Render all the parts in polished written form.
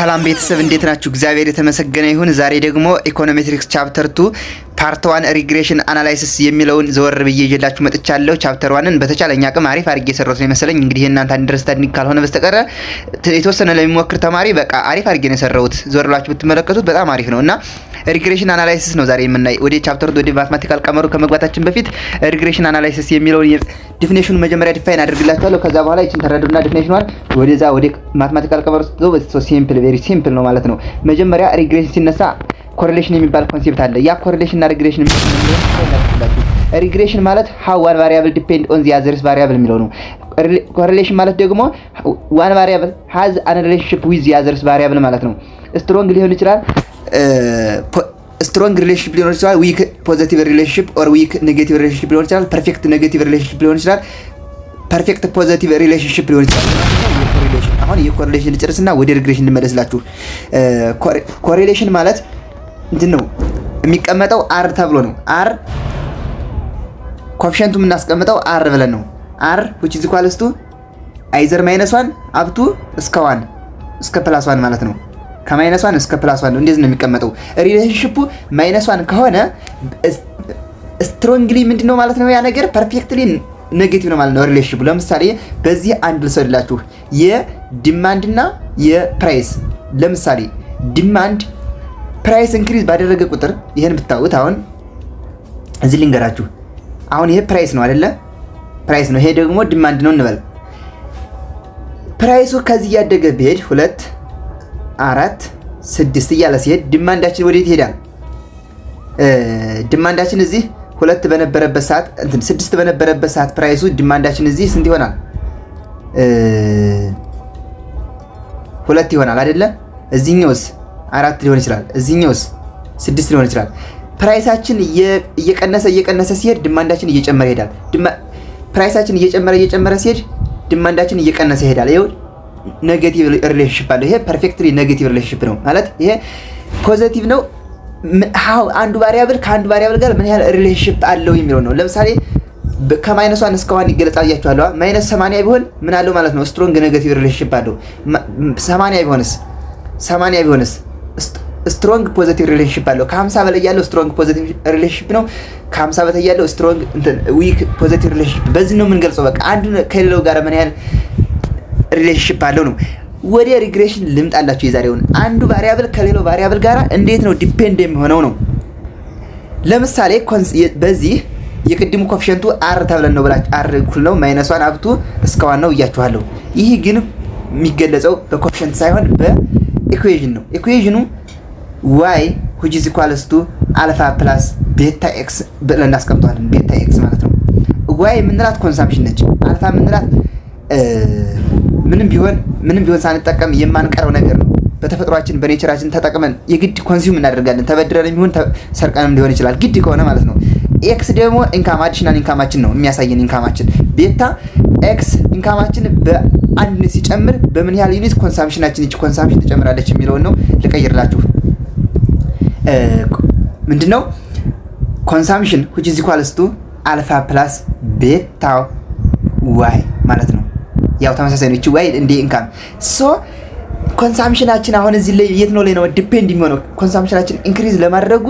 ሰላም ቤተሰብ እንዴት ናችሁ? እግዚአብሔር የተመሰገነ ይሁን። ዛሬ ደግሞ ኢኮኖሜትሪክስ ቻፕተር 2 ፓርት 1 ሪግሬሽን አናላይሲስ የሚለውን ዘወር ብዬ ይዤላችሁ መጥቻለሁ። ቻፕተር 1ን በተቻለኛ አቅም አሪፍ አድርጌ የሰራሁት ነው መሰለኝ። እንግዲህ እናንተ አንደርስታንዲንግ ካልሆነ በስተቀር የተወሰነ ለሚሞክር ተማሪ በቃ አሪፍ አድርጌ ነው የሰራሁት። ዘወር ብላችሁ ብትመለከቱት በጣም አሪፍ ነውና ሪግሬሽን አናላይሲስ ነው ዛሬ የምናይ። ወደ ቻፕተር 2 ወደ ማትማቲካል ቀመሩ ከመግባታችን በፊት ሪግሬሽን አናላይሲስ የሚለውን ዲፊኒሽኑን መጀመሪያ ዲፋይን አድርግላችኋለሁ። ከዛ በኋላ ይችን ተረዱና ዲፊኒሽኑን ወደዛ ወደ ማትማቲካል ቀመሩ ስትገቡ ሲምፕል ቬሪ ሲምፕል ነው ማለት ነው። መጀመሪያ ሪግሬሽን ሲነሳ ኮሪሌሽን የሚባል ኮንሴፕት አለ። ያ ኮሪሌሽን እና ሪግሬሽን ሪግሬሽን ማለት how one variable depend on the other variable የሚለው ነው። ኮሪሌሽን ማለት ደግሞ one variable has a relationship with the other variable ማለት ነው። ስትሮንግ ሊሆን ይችላል ስትሮንግ ሪሌሽንሺፕ ሊሆን ይችላል፣ ዊክ ፖዚቲቭ ሪሌሽንሺፕ ኦር ዊክ ኔጌቲቭ ሪሌሽንሺፕ ሊሆን ይችላል፣ ፐርፌክት ኔጌቲቭ ሪሌሽንሺፕ ሊሆን ይችላል፣ ፐርፌክት ፖዚቲቭ ሪሌሽንሺፕ ሊሆን ይችላል። አሁን የኮሪሌሽን ልጨርስና ወደ ሪግሬሽን ልመለስላችሁ። ኮሪሌሽን ማለት እንትን ነው የሚቀመጠው አር ተብሎ ነው። አር ኮኤፊሺየንቱ የምናስቀምጠው አር ብለን ነው። አር which is equals to either -1 up to እስከ 1 እስከ +1 ማለት ነው። ከ-1 እስከ +1 ነው። እንደዚህ ነው የሚቀመጠው። ሪሌሽንሺፑ -1 ከሆነ ስትሮንግሊ ምንድነው ማለት ነው? ያ ነገር ፐርፌክትሊ ኔጌቲቭ ነው ማለት ነው ሪሌሽንሺፑ። ለምሳሌ በዚህ አንድ ልሰድላችሁ የዲማንድ እና የፕራይስ። ለምሳሌ ዲማንድ ፕራይስ ኢንክሪዝ ባደረገ ቁጥር ይሄን ብታውት አሁን እዚህ ልንገራችሁ። አሁን ይሄ ፕራይስ ነው አይደለ? ፕራይስ ነው። ይሄ ደግሞ ዲማንድ ነው እንበል። ፕራይሱ ከዚህ ያደገ ቢሄድ 2 4 6 እያለ ሲሄድ ዲማንዳችን ወዴት ይሄዳል? ዲማንዳችን እዚህ 2 በነበረበት ሰዓት እንትን 6 በነበረበት ሰዓት ፕራይሱ ዲማንዳችን እዚህ ስንት ይሆናል? 2 ይሆናል አይደለ? እዚህኛውስ 4 ሊሆን ይችላል። እዚህኛውስ 6 ሊሆን ይችላል። ፕራይሳችን እየቀነሰ ሲሄድ ዲማንዳችን እየጨመረ ይሄዳል። ፕራይሳችን እየጨመረ ሲሄድ ዲማንዳችን እየቀነሰ ይሄዳል። ይሄው ኔጌቲቭ ሪሌሽንሺፕ አለው። ይሄ ፐርፌክትሊ ኔጌቲቭ ሪሌሽንሺፕ ነው ማለት ይሄ ፖዚቲቭ ነው። አንዱ ቫሪያብል ከአንዱ ቫሪያብል ጋር ምን ያህል ሪሌሽንሺፕ አለው የሚለው ነው። ለምሳሌ ከ-1 እስከ 1 ይገለጻል ያያችኋለሁ። -80 ቢሆን ምን አለው ማለት ነው? ስትሮንግ ኔጌቲቭ ሪሌሽንሺፕ አለው። 80 ቢሆንስ ስትሮንግ ፖዚቲቭ ሪሌሽንሺፕ አለው። ከ50 በላይ ያለው ስትሮንግ ፖዚቲቭ ሪሌሽንሺፕ ነው። ከ50 በላይ ያለው ስትሮንግ ዊክ ፖዚቲቭ ሪሌሽንሺፕ። በዚህ ነው የምንገልጸው። በቃ አንዱ ከሌላው ጋር ምን ያህል ሪሌሽንሺፕ አለው ነው። ወደ ሪግሬሽን ልምጣላችሁ። የዛሬውን አንዱ ቫሪያብል ከሌላው ቫሪያብል ጋር እንዴት ነው ዲፔንድ የሚሆነው ነው። ለምሳሌ በዚህ የቅድሙ ኮኤፊሺየንቱ አር ተብለን ነው ብላችሁ አር እኩል ነው -1 አብቱ እስከ 1 ነው እያችኋለሁ። ይህ ግን የሚገለጸው በኮኤፊሺየንት ሳይሆን በኢኩዌሽን ነው። ኢኩዌሽኑ y which is equals to alpha plus beta x ብለን እናስቀምጠዋለን። ቤታ x ማለት ነው። y የምንላት ኮንሳምፕሽን ነች። አልፋ የምንላት ምንም ቢሆን ሳንጠቀም የማንቀረው ነገር ነው። በተፈጥሯችን በኔቸራችን ተጠቅመን የግድ ኮንሱም እናደርጋለን። ተበድረንም ይሁን ሰርቀንም ሊሆን ይችላል ግድ ከሆነ ማለት ነው። ኤክስ ደግሞ ኢንካም አዲሽናል ኢንካማችን ነው የሚያሳየን ኢንካማችን። ቤታ ኤክስ ኢንካማችን በአንድ ሲጨምር በምን ያህል ዩኒት ኮንሳምፕሽናችን እቺ ኮንሳምፕሽን ትጨምራለች የሚለውን ነው ልቀይርላችሁ። ምንድነው ኮንሳምፕሽን which is equals to alpha plus beta y ማለት ነው። ያው ተመሳሳይ ነው። እቺ y እንደ ኢንካም ሶ ኮንሳምፕሽናችን አሁን እዚህ ላይ የት ነው ዲፔንድ የሚሆነው? ኮንሳምፕሽናችን ኢንክሪዝ ለማድረጉ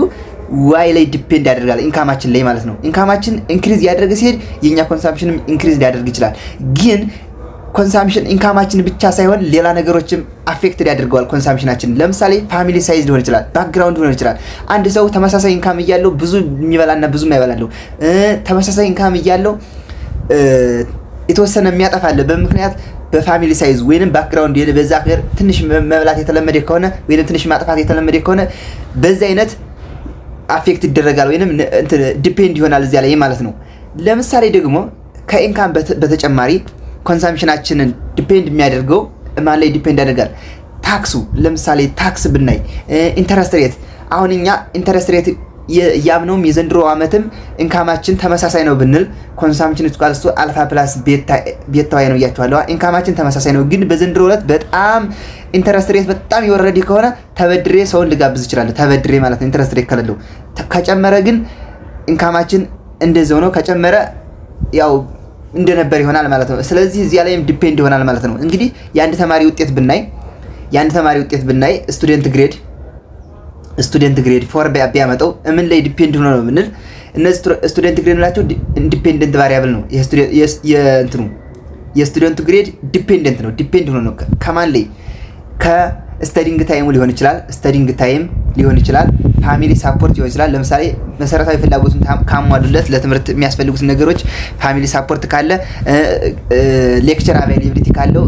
y ላይ ዲፔንድ ያደርጋል ኢንካማችን ላይ ማለት ነው። ኢንካማችን ኢንክሪዝ ያደረገ ሲሄድ የኛ ኮንሳምፕሽንም ኢንክሪዝ ሊያደርግ ይችላል። ግን ኮንሳምፕሽን ኢንካማችን ብቻ ሳይሆን ሌላ ነገሮችም አፌክት ያደርገዋል ኮንሳምፕሽናችን። ለምሳሌ ፋሚሊ ሳይዝ ሊሆን ይችላል፣ ባክግራውንድ ሊሆን ይችላል። አንድ ሰው ተመሳሳይ ኢንካም እያለው ብዙ የሚበላና ብዙ የማይበላለው፣ ተመሳሳይ ኢንካም እያለው የተወሰነ የሚያጠፋለ በምክንያት በፋሚሊ ሳይዝ ወይንም ባክግራውንድ በዛ ሀገር ትንሽ መብላት የተለመደ ከሆነ ወይንም ትንሽ ማጥፋት የተለመደ ከሆነ በዛ አይነት አፌክት ይደረጋል ወይንም ዲፔንድ ይሆናል እዚያ ላይ ማለት ነው። ለምሳሌ ደግሞ ከኢንካም በተጨማሪ ኮንሳምፕሽናችንን ዲፔንድ የሚያደርገው ማን ላይ ዲፔንድ ያደርጋል? ታክሱ። ለምሳሌ ታክስ ብናይ ኢንተረስት ሬት። አሁን እኛ ኢንተረስት ሬት ያምነውም የዘንድሮ ዓመትም ኢንካማችን ተመሳሳይ ነው ብንል ኮንሳምፕሽን ኢኳልስ ቱ አልፋ ፕላስ ቤታ ዋይ ነው እያችኋለሁ። ኢንካማችን ተመሳሳይ ነው፣ ግን በዘንድሮ ዕለት በጣም ኢንተረስት ሬት በጣም የወረደ ከሆነ ተበድሬ ሰውን ልጋብዝ ይችላል። ተበድሬ ማለት ነው ኢንተረስት ሬት ከሌለው። ከጨመረ ግን ኢንካማችን እንደዛው ነው። ከጨመረ ያው እንደነበር ይሆናል ማለት ነው። ስለዚህ እዚያ ላይም ዲፔንድ ይሆናል ማለት ነው። እንግዲህ የአንድ ተማሪ ውጤት ብናይ የአንድ ተማሪ ውጤት ብናይ ስቱደንት ግሬድ ፎር ቢያመጣው ምን ላይ ዲፔንድ ሆኖ ነው ብንል እነዚህ ስቱደንት ግሬድ ናቸው ኢንዲፔንደንት ቫሪያብል ነው። የስቱደንቱ ግሬድ ዲፔንደንት ነው። ዲፔንድ ሆኖ ነው ከማን ላይ? ከስተዲንግ ታይሙ ሊሆን ይችላል፣ ፋሚሊ ሳፖርት ሊሆን ይችላል። ለምሳሌ መሰረታዊ ፍላጎቱን ካሟሉለት ለትምህርት የሚያስፈልጉትን ነገሮች ፋሚሊ ሳፖርት ካለ፣ ሌክቸር አቬይላቢሊቲ ካለው፣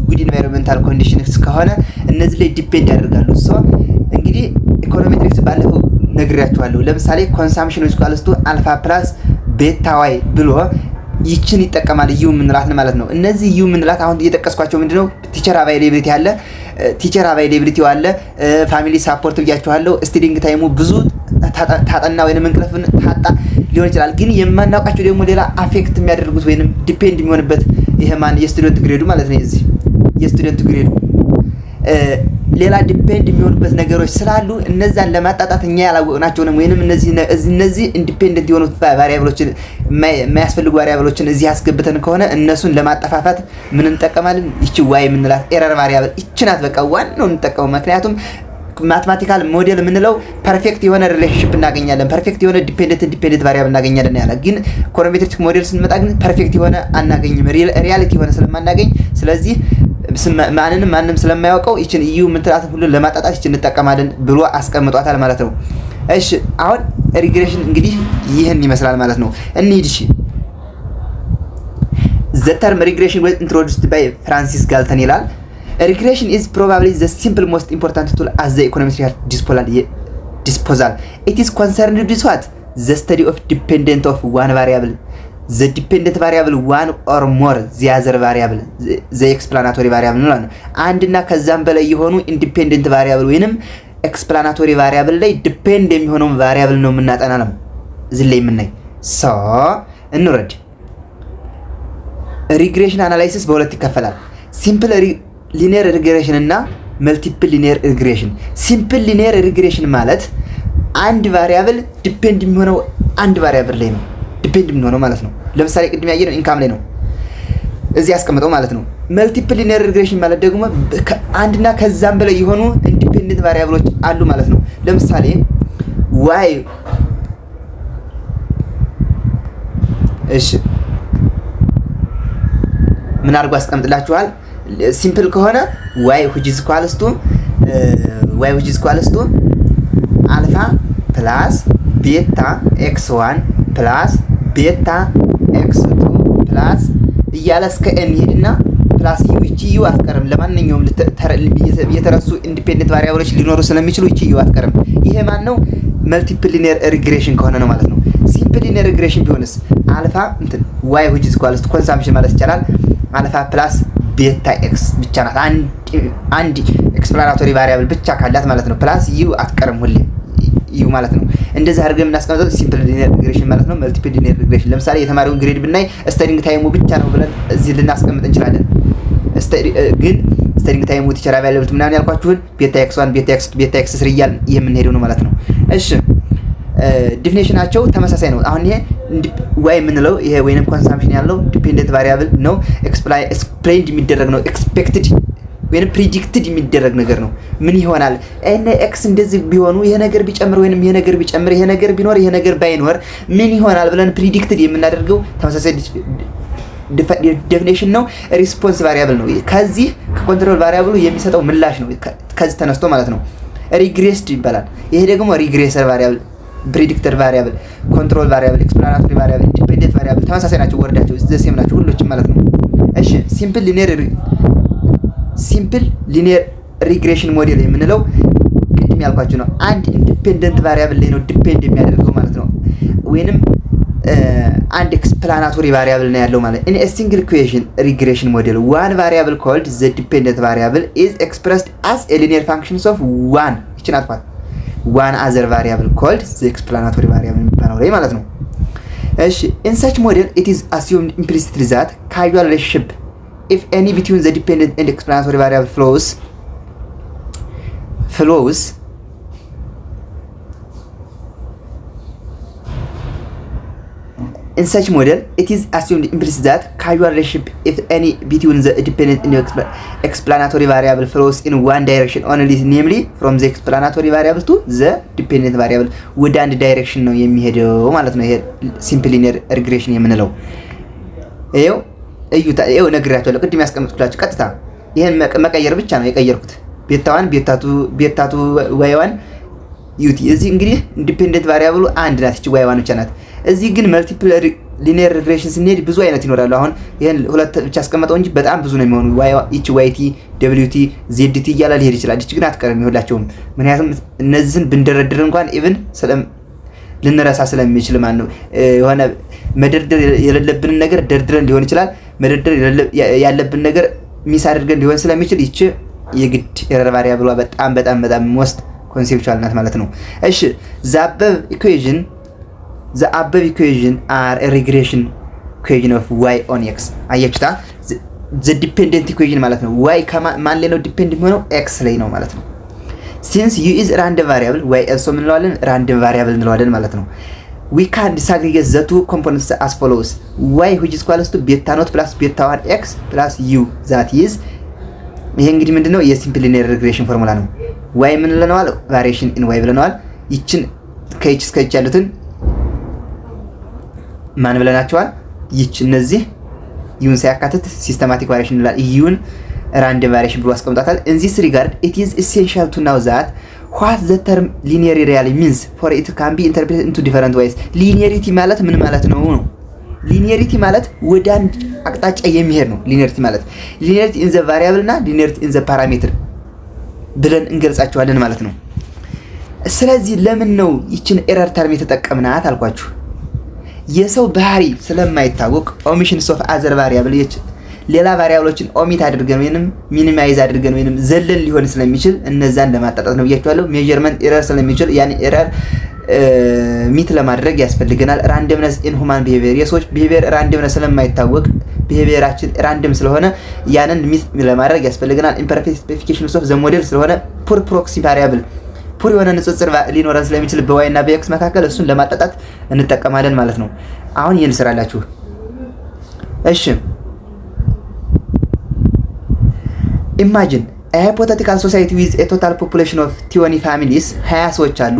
ጉድ ኢንቫይሮንመንታል ኮንዲሽንስ ከሆነ እነዚህ ላይ ዲፔንድ ያደርጋሉ። እንግዲህ ኢኮኖሜትሪክስ ባለፈው ነግሬያችኋለሁ። ለምሳሌ ኮንሳምፕሽን ኢኳልስ ቱ አልፋ ፕላስ ቤታ ዋይ ብሎ ይችን ይጠቀማል። ዩ ምንላት ማለት ነው። እነዚህ ዩ ምንላት አሁን እየጠቀስኳቸው ምንድነው? ቲቸር አቫይላቢሊቲ አለ፣ ፋሚሊ ሳፖርት ብያችኋለሁ። ስቲዲንግ ታይሙ ብዙ ታጠና ወይንም እንቅልፍን ታጣ ሊሆን ይችላል። ግን የማናውቃቸው ደግሞ ሌላ አፌክት የሚያደርጉት ወይንም ዲፔንድ የሚሆንበት ይሄ ማን የስቱደንት ግሬዱ ማለት ነው። እዚህ የስቱደንት ግሬዱ ሌላ ዲፔንድ የሚሆኑበት ነገሮች ስላሉ እነዛን ለማጣጣት እኛ ያላወቅናቸው ነው። ወይንም እነዚህ ኢንዲፔንደንት የሆኑ ቫሪያብሎችን የማያስፈልጉ ቫሪያብሎችን እዚህ ያስገብተን ከሆነ እነሱን ለማጠፋፋት ምን እንጠቀማለን? ይቺ ዋይ የምንላት ኤረር ቫሪያብል ይቺ ናት። በቃ ዋናው እንጠቀመው። ምክንያቱም ማትማቲካል ሞዴል የምንለው ፐርፌክት የሆነ ሪሌሽንሺፕ እናገኛለን፣ ፐርፌክት የሆነ ዲፔንደንት ቫሪያብል እናገኛለን ያለ። ግን ኢኮኖሜትሪክ ሞዴል ስንመጣ ግን ፐርፌክት የሆነ አናገኝም፣ ሪያሊቲ የሆነ ስለማናገኝ ስለዚህ ማንም ስለማያውቀው ይችን እዩ ምትላት ሁሉ ለማጣጣት ይችን እንጠቀማለን ብሎ አስቀምጧታል ማለት ነው። እሺ አሁን ሪግሬሽን እንግዲህ ይህን ይመስላል ማለት ነው። እንሂድ። እሺ the term regression was introduced by Francis Galton ይላል። regression is probably the simple most important tool as the econometric disposal. It is concerned with what? The study of dependent of one variable, the dependent variable one or more the other variable, the explanatory variable ነው። አንድና ከዛም በላይ የሆኑ ኢንዲፔንደንት ቫሪያብል ወይንም ኤክስፕላናቶሪ ቫሪያብል ላይ ዲፔንድ የሚሆነው ቫሪያብል ነው የምናጠና ነው እዚህ ላይ የምናይ። እንውረድ። ሪግሬሽን አናላይሲስ በሁለት ይከፈላል። ሲምፕል ሊኒየር ሪግሬሽን እና መልቲፕል ሊኒየር ሪግሬሽን። ሲምፕል ሊኒየር ሪግሬሽን ማለት አንድ ቫሪያብል ዲፔንድ የሚሆነው አንድ ቫሪያብል ላይ ነው ዲፔንድ የሚሆነው ማለት ነው። ለምሳሌ ቅድም ያየነው ኢንካም ላይ ነው እዚህ ያስቀምጠው ማለት ነው። መልቲፕል ሊኒየር ሪግሬሽን ማለት ደግሞ አንድና ከዛም በላይ የሆኑ ኢንዲፔንደንት ቫሪያብሎች አሉ ማለት ነው። ለምሳሌ ዋይ እሺ ምን አድርጎ አስቀምጥላችኋል? ሲምፕል ከሆነ ዋይ which is equals to አልፋ ፕላስ ቤታ x1 ፕላስ ቤታ x2 ፕላስ እያለ እስከ n ይሄድና ፕላስ ዩ አትቀርም። ለማንኛውም የተረሱ ኢንዲፔንደንት ቫሪያብሎች ሊኖሩ ስለሚችሉ ዩ አትቀርም። ይሄ ማን ነው? መልቲፕል ሊኒየር ሪግሬሽን ከሆነ ነው ማለት ነው። ሲምፕል ሊኒየር ሪግሬሽን ቢሆንስ አልፋ ዋይ which is equals to ኮንሳምፕሽን ማለት ይቻላል አልፋ ፕላስ ቤታ ኤክስ ብቻ ናት። አንድ ኤክስፕላናቶሪ ቫሪያብል ብቻ ካላት ማለት ነው። ፕላስ ዩ አትቀርም ሁሌ ዩ ማለት ነው። እንደዛ አድርገን የምናስቀምጠው ሲምፕል ሊኒየር ሪግሬሽን ማለት ነው። መልቲፕል ሊኒየር ሪግሬሽን ለምሳሌ የተማሪውን ግሬድ ብናይ ስተዲንግ ታይሙ ብቻ ነው ብለን እዚህ ልናስቀምጥ እንችላለን። ግን ስተዲንግ ታይሙ ቲቸር አቫይላቢሊቲ ምናምን ያልኳችሁን ቤታ ኤክስ1 ቤታ ኤክስ2 ቤታ ኤክስ3 እያልን የምንሄደው ነው ማለት ነው። እሺ ዲፊኒሽናቸው ተመሳሳይ ነው። አሁን ይሄ ዋይ የምንለው ይሄ ወይንም ኮንሳምፕሽን ያለው ዲፔንደንት ቫሪያብል ነው። ኤክስፕሌንድ የሚደረግ ነው። ኤክስፔክትድ ወይንም ፕሪዲክትድ የሚደረግ ነገር ነው። ምን ይሆናል እነ ኤክስ እንደዚህ ቢሆኑ ይሄ ነገር ቢጨምር ወይንም ይሄ ነገር ቢጨምር ይሄ ነገር ቢኖር ይሄ ነገር ባይኖር ምን ይሆናል ብለን ፕሪዲክትድ የምናደርገው ተመሳሳይ ዴፊኒሽን ነው። ሪስፖንስ ቫሪያብል ነው። ከዚህ ከኮንትሮል ቫሪያብሉ የሚሰጠው ምላሽ ነው። ከዚህ ተነስቶ ማለት ነው ሪግሬስድ ይባላል። ይሄ ደግሞ ሪግሬሰር ቫሪያብል፣ ፕሪዲክተር ቫሪያብል፣ ኮንትሮል ቫሪያብል፣ ኤክስፕላናቶሪ ቫሪያብል፣ ኢንዲፔንደንት ቫሪያብል ተመሳሳይ ናቸው። ወርዳቸው ዘሴም ናቸው ሁሎችም ማለት ነው። እሺ ሲምፕል ሊኒየር ሪግሬሽን ሞዴል የምንለው ቅድም ያልኳችሁ ነው። አንድ ኢንዲፔንደንት ቫሪያብል ላይ ነው ዲፔንድ የሚያደርገው ማለት ነው። ወይንም አንድ ኤክስፕላናቶሪ ቫሪያብል ነው ያለው ማለት in a single equation regression model one variable called the dependent variable is expressed as a linear functions of one one other variable called the explanatory variable የሚባለው ላይ ማለት ነው። እሺ in such model it is assumed implicitly that causal relationship if any between the dependent and explanatory variable flows In such model, it is assumed implicit that causal relationship, if any, between the dependent and explanatory variable flows in one direction only, namely from the explanatory variable to the dependent variable ወደ አንድ ዳይሬክሽን ነው የሚሄደው ማለት ነው። ይሄ ሲምፕል ሊኒየር ሪግሬሽን የምንለው ይሄው እዩታ። ይሄው ነግራችኋለሁ ቅድም ያስቀምጥኩላችሁ ቀጥታ ይሄን መቀየር ብቻ ነው የቀየርኩት። ቤታ1 ቤታ2 y1 ዩቲ። እዚህ እንግዲህ ኢንዲፔንደንት ቫሪያብሉ አንድ ናት፣ እቺ y1 ብቻ ናት። እዚህ ግን መልቲፕል ሊኒየር ሪግሬሽን ስንሄድ ብዙ አይነት ይኖራሉ። አሁን ይሄን ሁለት ብቻ አስቀምጠው እንጂ በጣም ብዙ ነው የሚሆኑ እቺ yti wt zdt እያለ ሊሄድ ይችላል። እቺ ግን አትቀርም ይሁላችሁም። ምክንያቱም እነዚህን ብንደረድር እንኳን ኢቭን ልንረሳ ስለሚችል ማለት ነው። የሆነ መደርደር የሌለብን ነገር ደርድረን ሊሆን ይችላል። መደርደር ያለብን ነገር ሚስ አድርገን ሊሆን ስለሚችል ይቺ የግድ ኤረር ቫሪያብሏ በጣም ሞስት ኮንሴፕቹዋል ናት ማለት ነው። እሺ the above equation are a regression equation of y on x። አያችሁታ the dependent equation ማለት ነው። y ከማን ላይ ነው ዲፔንድ የሚሆነው? x ላይ ነው ማለት ነው። since u is random variable y also እንለዋለን random variable እንለዋለን ማለት ነው። we can disaggregate the two components as follows: y which is equal to beta naught plus beta 1 x plus u that is ይሄ እንግዲህ ምንድነው የሲምፕል ሊኒየር ሪግሬሽን ፎርሙላ ነው። y ምን ለነዋል? ቫሪዬሽን ኢን y ብለናል። ይችን ከh እስከ h ያሉትን ማን ብለናቸዋል? ይች እነዚህ ዩን ሳያካትት ሲስተማቲክ ቫሪዬሽን ይላል። ዩን ራንደም ቫሪዬሽን ብሎ አስቀምጣታል። in this regard it is essential to know that what the term linearity really means for it can be interpreted into different ways። linearity ማለት ምን ማለት ነው? linearity ማለት ወደ አንድ አቅጣጫ የሚሄድ ነው። linearity ማለት linearity in the variable እና linearity in the parameter ብለን እንገልጻቸዋለን ማለት ነው። ስለዚህ ለምን ነው ይችን ኤረር ተርም የተጠቀምናት አልኳችሁ? የሰው ባህሪ ስለማይታወቅ ኦሚሽንስ ኦፍ አዘር ቫሪያብል ሌላ ቫሪያብሎችን ኦሚት አድርገን ወይንም ሚኒማይዝ አድርገን ወይንም ዘለን ሊሆን ስለሚችል እነዛን ለማጣጣት ነው ብያችኋለሁ። ሜዠርመንት ኤረር ስለሚችል ያን ኤረር ሚት ለማድረግ ያስፈልገናል። ራንደምነስ ኢን ሁማን ቢሄቪየር የሰዎች ቢሄቪየር ራንደምነስ ስለማይታወቅ ቢሄቪየራችን ራንደም ስለሆነ ያንን ሚት ለማድረግ ያስፈልገናል። ኢምፐርፌክት ስፔሲፊኬሽን ኦፍ ዘ ሞዴል ስለሆነ ፑር ፕሮክሲ ቫሪያብል ፑር የሆነ ንጽጽር ሊኖረን ስለሚችል በዋይ እና በኤክስ መካከል እሱን ለማጣጣት እንጠቀማለን ማለት ነው። አሁን ይሄን ስራላችሁ። እሺ ኢማጂን a hypothetical society with a total population of 20 families 20 ሰዎች አሉ።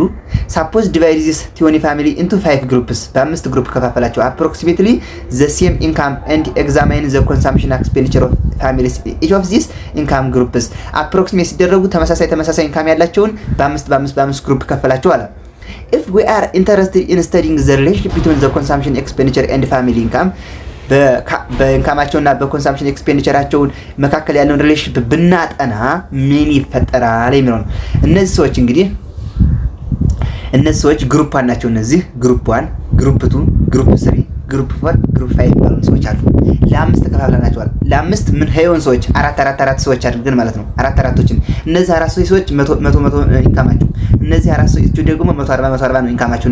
suppose divide this 20 family into 5 groups በአምስት ግሩፕ ከፋፈላቸው approximately the same income and examine the consumption expenditure of families each of these income groups approximate ሲደረጉ ተመሳሳይ ኢንካም ያላቸውን በአምስት ግሩፕ ከፈላቸው አለ። if we are interested in studying the relationship between the consumption expenditure and family income በኢንካማቸውና በኮንሰምፕሽን ኤክስፔንዲቸራቸው መካከል ያለውን ሪሌሽንሺፕ ብናጠና ምን ይፈጠራል የሚለው ነው። እነዚህ ሰዎች ግሩፕ 1 ናቸው። እነዚህ ግሩፕ 1 ግሩፕ 2 ግሩፕ 3 ግሩፕ 4 ግሩፕ 5 ባሉ ሰዎች አሉ። ለአምስት ተከፋፍለናቸዋል። ለአምስት ምን ሄዮን ሰዎች አራት ሰዎች አድርገን ማለት ነው። አራቶችን እነዚህ አራት ሰዎች 100 ኢንካማቸው፣ እነዚህ አራት ሰዎች ደግሞ 140 ነው ኢንካማቸው።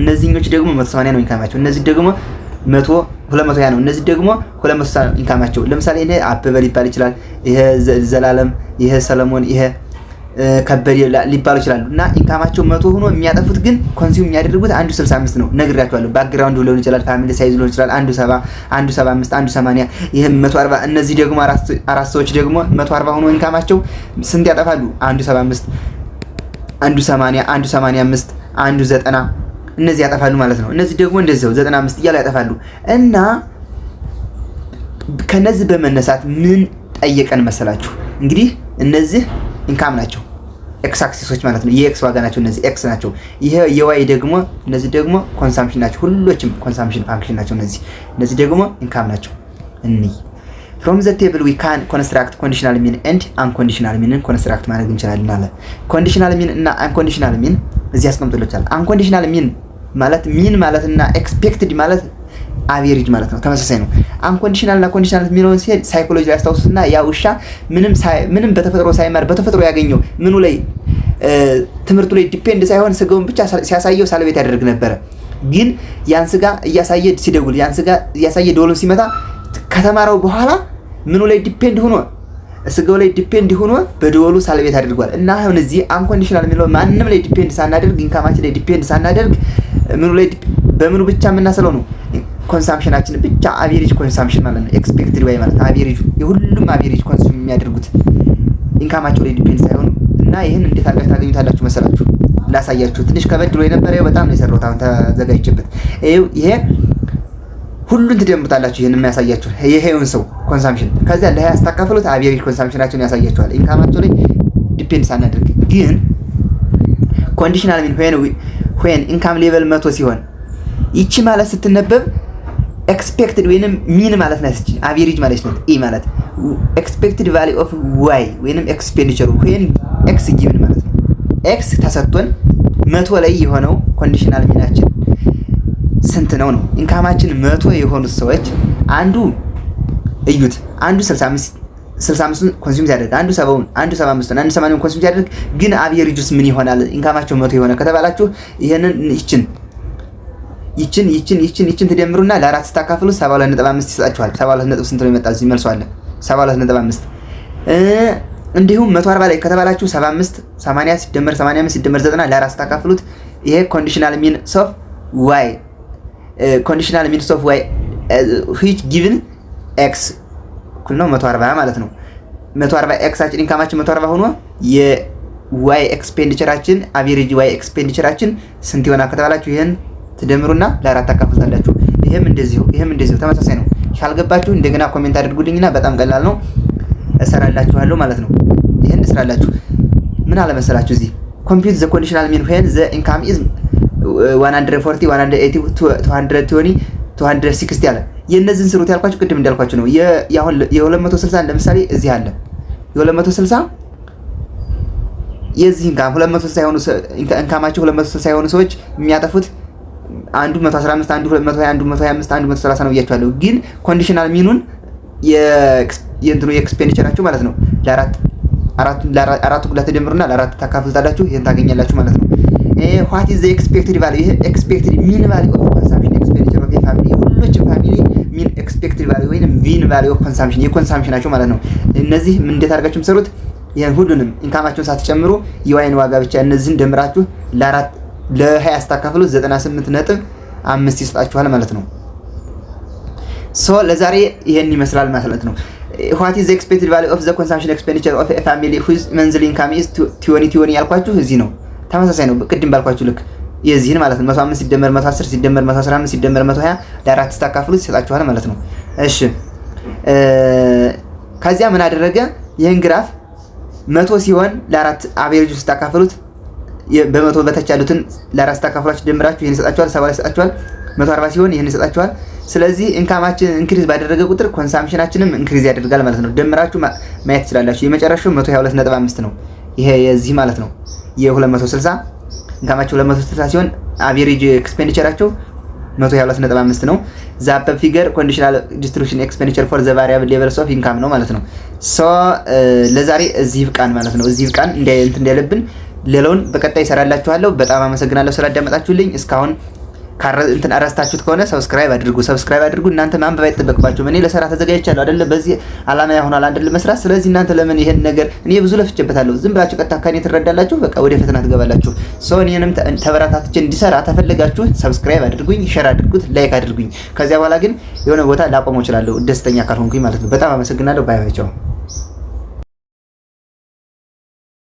እነዚህኞች ደግሞ 180 ነው ኢንካማቸው። እነዚህ ደግሞ 200 ነው። እነዚህ ደግሞ 200 ነው ኢንካማቸው። ለምሳሌ እኔ አበበ ሊባል ይችላል፣ ይሄ ዘላለም፣ ይሄ ሰለሞን፣ ይሄ ከበደ ሊባሉ ይችላሉ እና ኢንካማቸው 100 ሆኖ የሚያጠፉት ግን ኮንሱም የሚያደርጉት አንዱ 65 ነው። ነግራችኋለሁ። ባክግራውንድ ሊሆን ይችላል፣ ፋሚሊ ሳይዝ ሊሆን ይችላል። አንዱ 70፣ አንዱ 75፣ አንዱ 80፣ ይሄ 140። እነዚህ ደግሞ አራት ሰዎች ደግሞ 140 ሆኖ ኢንካማቸው ስንት ያጠፋሉ? አንዱ 75፣ አንዱ 80፣ አንዱ 85፣ አንዱ 90 እነዚህ ያጠፋሉ ማለት ነው። እነዚህ ደግሞ እንደዛው 95 እያሉ ያጠፋሉ እና ከነዚህ በመነሳት ምን ጠየቀን መሰላችሁ? እንግዲህ እነዚህ ኢንካም ናቸው፣ ኤክስ አክሲሶች ማለት ነው። የኤክስ ዋጋ ናቸው። እነዚህ ኤክስ ናቸው። ይሄ የዋይ ደግሞ እነዚህ ደግሞ ኮንሰምፕሽን ናቸው። ሁሉም ኮንሰምፕሽን ፋንክሽን ናቸው። እነዚህ ደግሞ ኢንካም ናቸው። from the table we can construct conditional mean and unconditional mean construct ማድረግ እንችላለን አለ። conditional mean እና unconditional mean እዚህ አስቀምጥሎቻል። unconditional mean ማለት mean ማለት እና expected ማለት አቬሬጅ ማለት ነው። ተመሳሳይ ነው። unconditional እና conditional የሚለውን ሲሄድ ሳይኮሎጂ ላይ አስተውሱና ያ ውሻ ምንም በተፈጥሮ ሳይማር በተፈጥሮ ያገኘው ምኑ ላይ ትምህርቱ ላይ ዲፔንድ ሳይሆን ስጋውን ብቻ ሲያሳየው ሳልቤት ያደርግ ነበር። ግን ያን ስጋ እያሳየ ሲደውል ያን ስጋ እያሳየ ደወሉን ሲመታ ከተማረው በኋላ ምኑ ላይ ዲፔንድ ሆኖ ስጋው ላይ ዲፔንድ ሆኖ በደወሉ ሳልቤት አድርጓል። እና አሁን እዚህ አንኮንዲሽናል የሚለው ማንንም ላይ ዲፔንድ ሳናደርግ ኢንካማችን ላይ ዲፔንድ ሳናደርግ ምኑ ላይ በምኑ ብቻ የምናሰለው ነው ኮንሳምፕሽናችን ብቻ አቬሬጅ ኮንሳምፕሽን ማለት ነው። ኤክስፔክትድ ዋይ ማለት አቬሬጁ የሁሉም አቬሬጅ ኮንሱም የሚያደርጉት ኢንካማቸው ላይ ዲፔንድ ሳይሆን እና ይህን እንዴት አድርጋችሁ ታገኙታላችሁ መሰላችሁ? ላሳያችሁ። ትንሽ ከበድ ብሎ የነበረ በጣም ነው የሰራሁት አሁን ተዘጋጅቼበት። ይሄ ሁሉን ትደምሩታላችሁ። ይሄን የሚያሳያችሁ ይሄውን ሰው ኮንሳምፕሽን ከዚያ ለ20 ስታካፍሉት አቬሬጅ ኮንሳምፕሽናቸውን ያሳያችኋል። ኢንካማቸው ላይ ዲፔንድ ሳናደርግ ግን ኮንዲሽናል ሚን ዌን ኢንካም ሌቨል 100 ሲሆን ይቺ ማለት ስትነበብ ኤክስፔክትድ ወይንም ሚን ማለት ነው። እቺ አቬሬጅ ማለት ነው። ኢ ማለት ኤክስፔክትድ ቫልዩ ኦፍ ዋይ ወይንም ኤክስፔንዲቸሩ ዌን ኤክስ ጊቭን ማለት ነው። ኤክስ ተሰጥቶን 100 ላይ የሆነው ኮንዲሽናል ሚናችን ስንት ነው ነው። ኢንካማችን 100 የሆኑት ሰዎች አንዱ እዩት፣ አንዱ 65 ኮንሱም ሲያደርግ አንዱ 70 አንዱ 75 አንዱ 80 ኮንሱም ሲያደርግ ግን አቬሬጁስ ምን ይሆናል? ኢንካማቸው 100 የሆነ ከተባላችሁ ይሄንን ይችን ትደምሩና ለ4 ስታካፍሉ 72.5 ይሰጣችኋል። 72 ስንት ነው ይመጣል? እዚህ መልሶ አለ 72.5። እንዲሁም 140 ላይ ከተባላችሁ 75 80 ሲደመር 85 ሲደመር 90 ለ4 ስታካፍሉት ይሄ ኮንዲሽናል ሚን ኦፍ ዋይ ኮንዲሽናል ሚን ኦፍ ዋይ which given x እኩል ነው 140 ማለት ነው። 140 ኤክሳችን ኢንካማችን 140 ሆኖ የዋይ ኤክስፔንዲቸራችን አቬሬጅ ዋይ ኤክስፔንዲቸራችን ስንት ይሆናል ከተባላችሁ ይሄን ትደምሩና ለ4 ታካፍሉታላችሁ። ይሄም እንደዚሁ ተመሳሳይ ነው። ካልገባችሁ እንደገና ኮሜንት አድርጉልኝና በጣም ቀላል ነው እሰራላችኋለሁ ማለት ነው። ይሄን እሰራላችሁ ምን አለ መሰላችሁ እዚህ ኮምፒውት ዘ ኮንዲሽናል ሚን ዌን ዘ ኢንካም ኢዝ 140 180 220 260 ያለ የነዚህን ስሩት ያልኳችሁ ቅድም እንዳልኳችሁ ነው። ያሁን የ260 ለምሳሌ እዚህ አለ የ260 የዚህ ኢንካም 260 የሆኑ ኢንካማቸው 260 የሆኑ ሰዎች የሚያጠፉት አንዱ 115 አንዱ 220 አንዱ 125 አንዱ 130 ነው ብያችኋለሁ። ግን ኮንዲሽናል ሚኑን የእንትኑ ኤክስፔንዲቸራችሁ ማለት ነው ለአራቱ ጉዳት ተደምሩና ለ4 ታካፍሉታላችሁ። ይሄን ታገኛላችሁ ማለት ነው። what is the expected value? ይሄ expected mean value of consumption expenditure of a family ሁሉም ፋሚሊ mean expected value ወይንም mean value of consumption የኮንሳምፕሽናቸው ማለት ነው። እነዚህ ምን እንዴት አድርጋችሁ የምትሰሩት? ይሄን ሁሉንም ኢንካማቸውን ሳትጨምሩ የዋይን ዋጋ ብቻ እነዚህን ደምራችሁ ለ20 ስታካፍሉ 98.5 ይሰጣችኋል ማለት ነው። ሶ ለዛሬ ይሄን ይመስላል ማለት ነው። what is the expected value of the consumption expenditure of a family whose monthly income is 20 ያልኳችሁ እዚህ ነው። ተመሳሳይ ነው ቅድም ባልኳችሁ ልክ የዚህን ማለት ነው 105 ሲደመር 110 ሲደመር 115 ሲደመር 120 ለ4 ስታካፍሉት ይሰጣችኋል ማለት ነው። እሺ ከዚያ ምን አደረገ? ይሄን ግራፍ 100 ሲሆን ለ4 አቬሬጁ ስታካፍሉት በመቶ በታች ያሉትን ለ4 ስታካፍሏችሁ ደምራችሁ ይሄን ይሰጣችኋል። 70 ይሰጣችኋል። 140 ሲሆን ይሄን ይሰጣችኋል። ስለዚህ ኢንካማችን ኢንክሪዝ ባደረገ ቁጥር ኮንሳምፕሽናችንም ኢንክሪዝ ያደርጋል ማለት ነው። ደምራችሁ ማየት ትችላላችሁ። የመጨረሻው 122.5 ነው። ይሄ የዚህ ማለት ነው የ260 ኢንካማቸው 260 ሲሆን አቬሬጅ ኤክስፔንዲቸራቸው 122.5 ነው። ዛፕ ፊገር ኮንዲሽናል ዲስትሪቢዩሽን ኤክስፔንዲቸር ፎር ዘ ቫሪያብል ሌቨልስ ኦፍ ኢንካም ነው ማለት ነው። ሶ ለዛሬ እዚህ ብቃን ማለት ነው። እዚህ ብቃን እንዳይለብን ሌላውን በቀጣይ እሰራላችኋለሁ። በጣም አመሰግናለሁ ስላዳመጣችሁልኝ። እስካሁን እንትን አረስታችሁት ከሆነ ሰብስክራይብ አድርጉ። እናንተ ማንበብ አይጠበቅባችሁም። እኔ ለሰራ ተዘጋጅቻለሁ አይደል? በዚህ አላማ ያሆናል አይደል መስራት። ስለዚህ እናንተ ለምን ይሄን ነገር እኔ ብዙ ለፍቼበታለሁ። ዝም ብላችሁ ቀጥታ ከኔ ትረዳላችሁ፣ በቃ ወደ ፈተና ትገባላችሁ። ሶ እኔንም ተበራታትቼ እንዲሰራ ተፈልጋችሁ ሰብስክራይብ አድርጉኝ፣ ሼር አድርጉት፣ ላይክ አድርጉኝ። ከዚያ በኋላ ግን የሆነ ቦታ ላቆመው እችላለሁ ደስተኛ ካልሆንኩኝ ማለት ነው። በጣም አመሰግናለሁ። ባይ ባይ። ቻው።